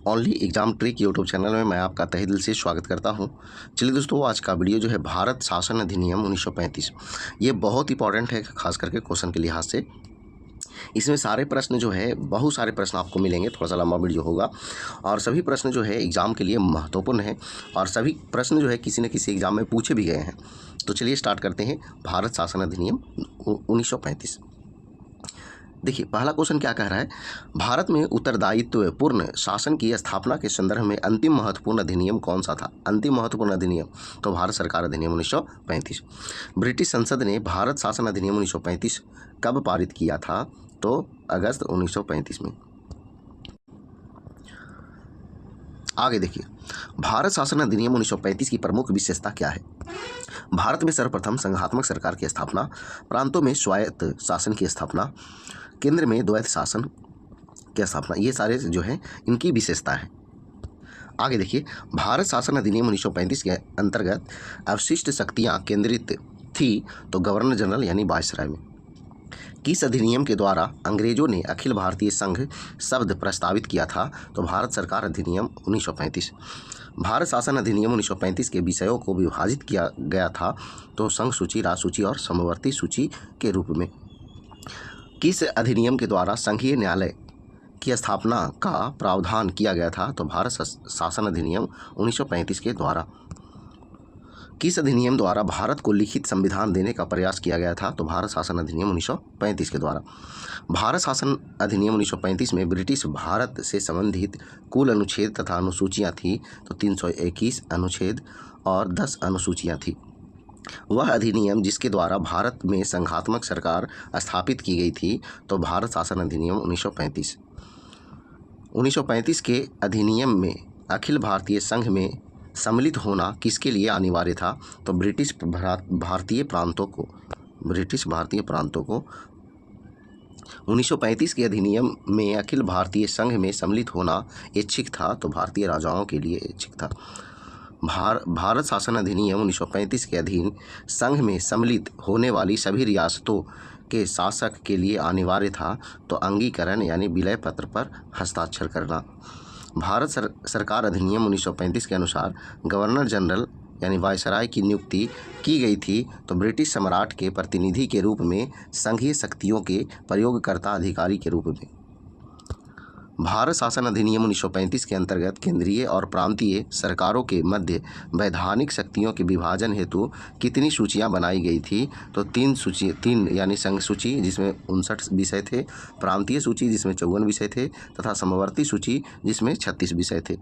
Only exam trick YouTube channel में मैं आपका तहे दिल से स्वागत करता हूं। चलिए दोस्तों, आज का वीडियो जो है भारत शासन अधिनियम 1935, ये बहुत इंपॉर्टेंट है, खास करके क्वेश्चन के लिहाज से। इसमें सारे प्रश्न जो है, बहुत सारे प्रश्न आपको मिलेंगे, थोड़ा सा लंबा वीडियो होगा और सभी प्रश्न जो है एग्ज़ाम के लिए महत्वपूर्ण है और सभी प्रश्न जो है किसी न किसी एग्ज़ाम में पूछे भी गए हैं। तो चलिए स्टार्ट करते हैं। भारत शासन अधिनियम 1935। देखिए, पहला क्वेश्चन क्या कह रहा है, भारत में उत्तरदायित्व पूर्ण शासन की स्थापना के संदर्भ में अंतिम महत्वपूर्ण अधिनियम कौन सा था? अंतिम महत्वपूर्ण अधिनियम तो भारत सरकार अधिनियम 1935। ब्रिटिश संसद ने भारत शासन अधिनियम 1935 कब पारित किया था? तो अगस्त 1935 में। आगे देखिए, भारत शासन अधिनियम 1935 की प्रमुख विशेषता क्या है? भारत में सर्वप्रथम संघात्मक सरकार की स्थापना, प्रांतों में स्वायत्त शासन की स्थापना, केंद्र में द्वैत शासन की स्थापना, ये सारे जो है इनकी विशेषता है। आगे देखिए, भारत शासन अधिनियम 1935 के अंतर्गत अवशिष्ट शक्तियां केंद्रित थी तो गवर्नर जनरल यानी वायसराय में। किस अधिनियम के द्वारा अंग्रेजों ने अखिल भारतीय संघ शब्द प्रस्तावित किया था? तो भारत सरकार अधिनियम 1935। भारत शासन अधिनियम 1935 के विषयों को विभाजित किया गया था तो संघ सूची, राज सूची और समवर्ती सूची के रूप में। किस अधिनियम के द्वारा संघीय न्यायालय की स्थापना का प्रावधान किया गया था? तो भारत शासन अधिनियम 1935 के द्वारा। किस अधिनियम द्वारा भारत को लिखित संविधान देने का प्रयास किया गया था? तो भारत शासन अधिनियम 1935 के द्वारा। भारत शासन अधिनियम 1935 में ब्रिटिश भारत से संबंधित कुल अनुच्छेद तथा अनुसूचियां थी तो 321 अनुच्छेद और 10 अनुसूचियां थी। वह अधिनियम जिसके द्वारा भारत में संघात्मक सरकार स्थापित की गई थी तो भारत शासन अधिनियम 1935। 1935 के अधिनियम में अखिल भारतीय संघ में सम्मिलित होना किसके लिए अनिवार्य था? तो ब्रिटिश भारतीय प्रांतों को। 1935 के अधिनियम में अखिल भारतीय संघ में सम्मिलित होना ऐच्छिक था तो भारतीय राजाओं के लिए ऐच्छिक था। भारत शासन अधिनियम 1935 के अधीन संघ में सम्मिलित होने वाली सभी रियासतों के शासक के लिए अनिवार्य था तो अंगीकरण यानी विलय पत्र पर हस्ताक्षर करना। भारत सरकार अधिनियम 1935 के अनुसार गवर्नर जनरल यानी वायसराय की नियुक्ति की गई थी तो ब्रिटिश सम्राट के प्रतिनिधि के रूप में, संघीय शक्तियों के प्रयोगकर्ता अधिकारी के रूप में। भारत शासन अधिनियम 1935 के अंतर्गत केंद्रीय और प्रांतीय सरकारों के मध्य वैधानिक शक्तियों के विभाजन हेतु कितनी सूचियां बनाई गई थी? तो 3 यानी संघ सूची जिसमें 59 विषय थे, प्रांतीय सूची जिसमें 54 विषय थे तथा समवर्ती सूची जिसमें 36 विषय थे।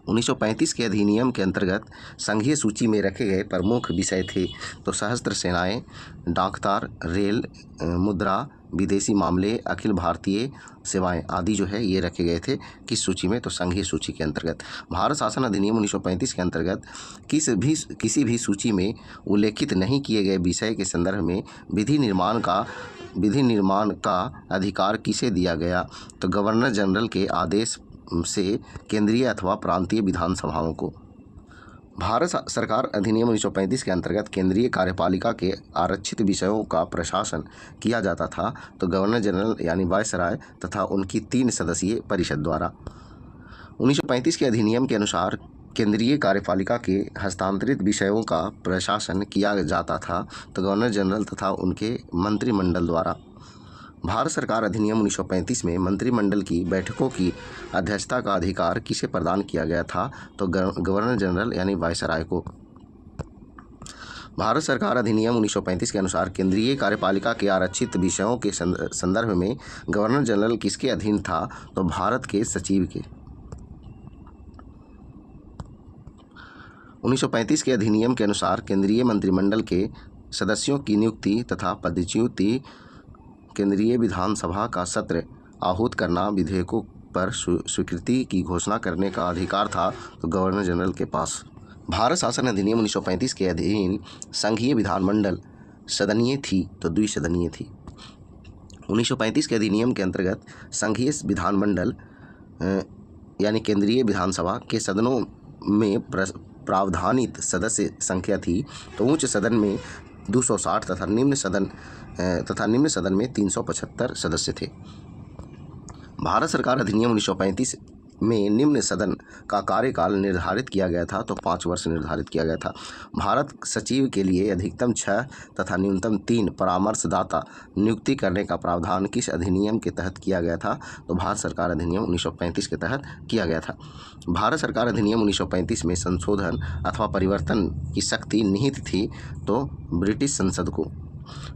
1935 के अधिनियम के अंतर्गत संघीय सूची में रखे गए प्रमुख विषय थे तो सशस्त्र सेनाएं, डाकतार, रेल, मुद्रा, विदेशी मामले, अखिल भारतीय सेवाएं आदि जो है ये रखे गए थे किस सूची में? तो संघीय सूची के अंतर्गत। भारत शासन अधिनियम 1935 के अंतर्गत किसी भी सूची में उल्लेखित नहीं किए गए विषय के संदर्भ में विधि निर्माण का अधिकार किसे दिया गया? तो गवर्नर जनरल के आदेश से केंद्रीय अथवा प्रांतीय विधानसभाओं को। भारत सरकार अधिनियम 1935 के अंतर्गत केंद्रीय कार्यपालिका के आरक्षित विषयों का प्रशासन किया जाता था तो गवर्नर जनरल यानी वायसराय तथा उनकी 3 सदस्यीय परिषद द्वारा। 1935 के अधिनियम के अनुसार केंद्रीय कार्यपालिका के हस्तांतरित विषयों का प्रशासन किया जाता था तो गवर्नर जनरल तथा उनके मंत्रिमंडल द्वारा। भारत सरकार अधिनियम 1935 में मंत्रिमंडल की बैठकों की अध्यक्षता का अधिकार किसे प्रदान किया गया था? तो गवर्नर जनरल यानी वायसराय को। भारत सरकार अधिनियम 1935 के अनुसार केंद्रीय कार्यपालिका के आरक्षित विषयों के संदर्भ में गवर्नर जनरल किसके अधीन था? तो भारत के सचिव के। 1935 के अधिनियम के अनुसार केंद्रीय मंत्रिमंडल के सदस्यों की नियुक्ति तथा पदच्युति, केंद्रीय विधानसभा का सत्र आहूत करना, विधेयकों पर स्वीकृति की घोषणा करने का अधिकार था तो गवर्नर जनरल के पास। भारत शासन अधिनियम 1935 के अधीन संघीय विधानमंडल सदनीय थी तो द्विसदनीय थी। 1935 के अधिनियम के अंतर्गत संघीय विधानमंडल यानी केंद्रीय विधानसभा के सदनों में प्रावधानित सदस्य संख्या थी तो उच्च सदन में 260 तथा निम्न सदन में 375 सदस्य थे। भारत सरकार अधिनियम 1935 में निम्न सदन का कार्यकाल निर्धारित किया गया था, तो 5 वर्ष निर्धारित किया गया था। भारत सचिव के लिए अधिकतम 6 तथा न्यूनतम 3 परामर्शदाता नियुक्ति करने का प्रावधान किस अधिनियम के तहत किया गया था, तो भारत सरकार अधिनियम 1935 के तहत किया गया था। भारत सरकार अधिनियम 1935 में संशोधन अथवा परिवर्तन की शक्ति निहित थी, तो ब्रिटिश संसद को।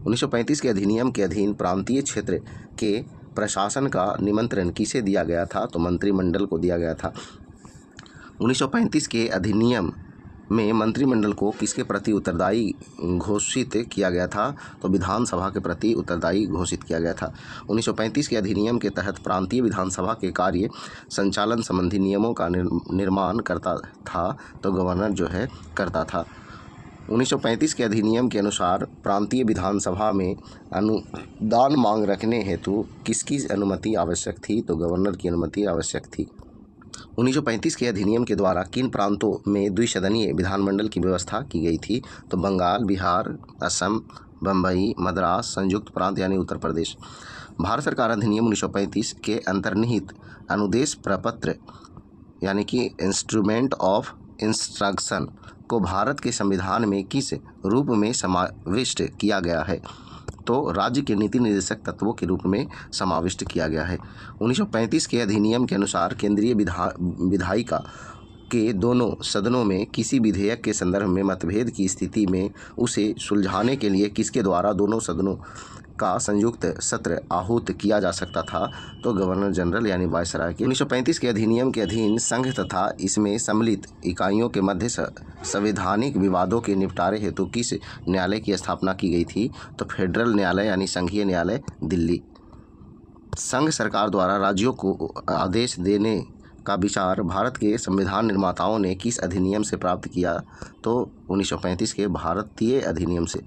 1935 के अधिनियम के अधीन प्रांतीय क्षेत्र के प्रशासन का निमंत्रण किसे दिया गया था, तो मंत्रिमंडल को दिया गया था। 1935 के अधिनियम में मंत्रिमंडल को किसके प्रति उत्तरदायी घोषित किया गया था, तो विधानसभा के प्रति उत्तरदायी घोषित किया गया था। 1935 के अधिनियम के तहत प्रांतीय विधानसभा के कार्य संचालन संबंधी नियमों का निर्माण करता था, तो गवर्नर जो है करता था। 1935 के अधिनियम के अनुसार प्रांतीय विधानसभा में अनुदान मांग रखने हेतु किसकी अनुमति आवश्यक थी, तो गवर्नर की अनुमति आवश्यक थी। 1935 के अधिनियम के द्वारा किन प्रांतों में द्विसदनीय विधानमंडल की व्यवस्था की गई थी, तो बंगाल, बिहार, असम, बम्बई, मद्रास, संयुक्त प्रांत यानी उत्तर प्रदेश। भारत सरकार अधिनियम 1935 के अंतर्निहित अनुदेश प्रपत्र यानी कि इंस्ट्रूमेंट ऑफ इंस्ट्रक्शन को भारत के संविधान में किस रूप में समाविष्ट किया गया है, तो राज्य के नीति निर्देशक तत्वों के रूप में समाविष्ट किया गया है। 1935 के अधिनियम के अनुसार केंद्रीय विधायिका के दोनों सदनों में किसी विधेयक के संदर्भ में मतभेद की स्थिति में उसे सुलझाने के लिए किसके द्वारा दोनों सदनों का संयुक्त सत्र आहूत किया जा सकता था, तो गवर्नर जनरल यानी वायसराय के। 1935 के अधिनियम के अधीन संघ तथा इसमें सम्मिलित इकाइयों के मध्य संवैधानिक विवादों के निपटारे हेतु किस न्यायालय की स्थापना की गई थी, तो फेडरल न्यायालय यानी संघीय न्यायालय दिल्ली। संघ सरकार द्वारा राज्यों को आदेश देने का विचार भारत के संविधान निर्माताओं ने किस अधिनियम से प्राप्त किया, तो 1935 के भारतीय अधिनियम से।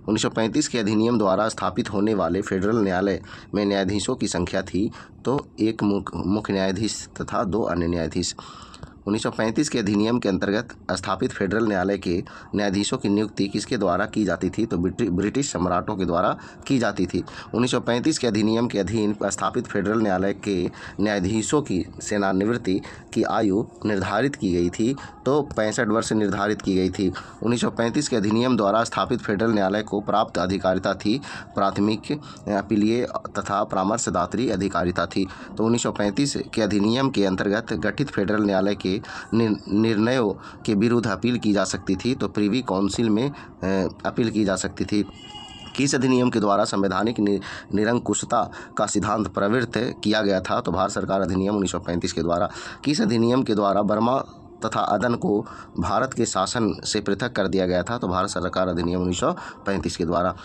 1935 के अधिनियम द्वारा स्थापित होने वाले फेडरल न्यायालय में न्यायाधीशों की संख्या थी, तो 1 मुख्य न्यायाधीश तथा 2 अन्य न्यायाधीश। 1935 के अधिनियम के अंतर्गत स्थापित फेडरल न्यायालय के न्यायाधीशों की नियुक्ति किसके द्वारा की जाती थी, तो ब्रिटिश सम्राटों के द्वारा की जाती थी। 1935 के अधिनियम के अधीन स्थापित फेडरल न्यायालय के न्यायाधीशों की सेवानिवृत्ति की आयु निर्धारित की गई थी, तो 65 वर्ष निर्धारित की गई थी। 1935 के अधिनियम द्वारा स्थापित फेडरल न्यायालय को प्राप्त अधिकारिता थी प्राथमिक, अपीलीय तथा परामर्शदात्री अधिकारिता थी। तो 1935 के अधिनियम के अंतर्गत गठित फेडरल न्यायालय के निर्णयों के विरुद्ध अपील की जा सकती थी, तो प्रिवी काउंसिल में अपील की जा सकती थी। किस अधिनियम के द्वारा संवैधानिक निरंकुशता का सिद्धांत प्रवृत्त किया गया था, तो भारत सरकार अधिनियम 1935 के द्वारा। किस अधिनियम के द्वारा बर्मा तथा अदन को भारत के शासन से पृथक कर दिया गया था, तो भारत सरकार अधिनियम 1935 के द्वारा।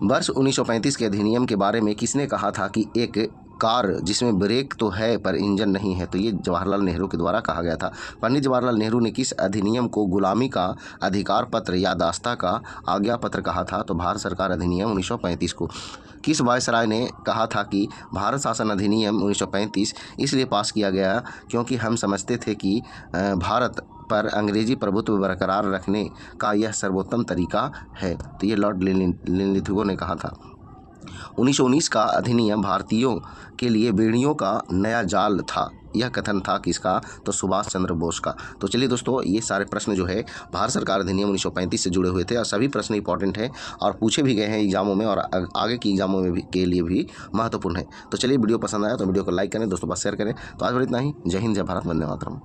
वर्ष 1935 के अधिनियम के बारे में किसने कहा था कि एक कार जिसमें ब्रेक तो है पर इंजन नहीं है, तो ये जवाहरलाल नेहरू के द्वारा कहा गया था। पंडित जवाहरलाल नेहरू ने किस अधिनियम को गुलामी का अधिकार पत्र या दास्ता का आज्ञा पत्र कहा था, तो भारत सरकार अधिनियम 1935 को। किस वायसराय ने कहा था कि भारत शासन अधिनियम 1935 इसलिए पास किया गया क्योंकि हम समझते थे कि भारत पर अंग्रेजी प्रभुत्व बरकरार रखने का यह सर्वोत्तम तरीका है, तो ये लॉर्ड लिनलिथगो ने कहा था। 1919 का अधिनियम भारतीयों के लिए बेड़ियों का नया जाल था, यह कथन था किसका, तो सुभाष चंद्र बोस का। तो चलिए दोस्तों, ये सारे प्रश्न जो है भारत सरकार अधिनियम 1935 से जुड़े हुए थे और सभी प्रश्न इंपॉर्टेंट हैं और पूछे भी गए हैं एग्जामों में और आगे की एग्जामों में भी के लिए भी महत्वपूर्ण है। तो चलिए, वीडियो पसंद आया तो वीडियो को लाइक करें, दोस्तों पास शेयर करें। तो आज इतना ही। जय हिंद, जय भारत, वंदे मातरम।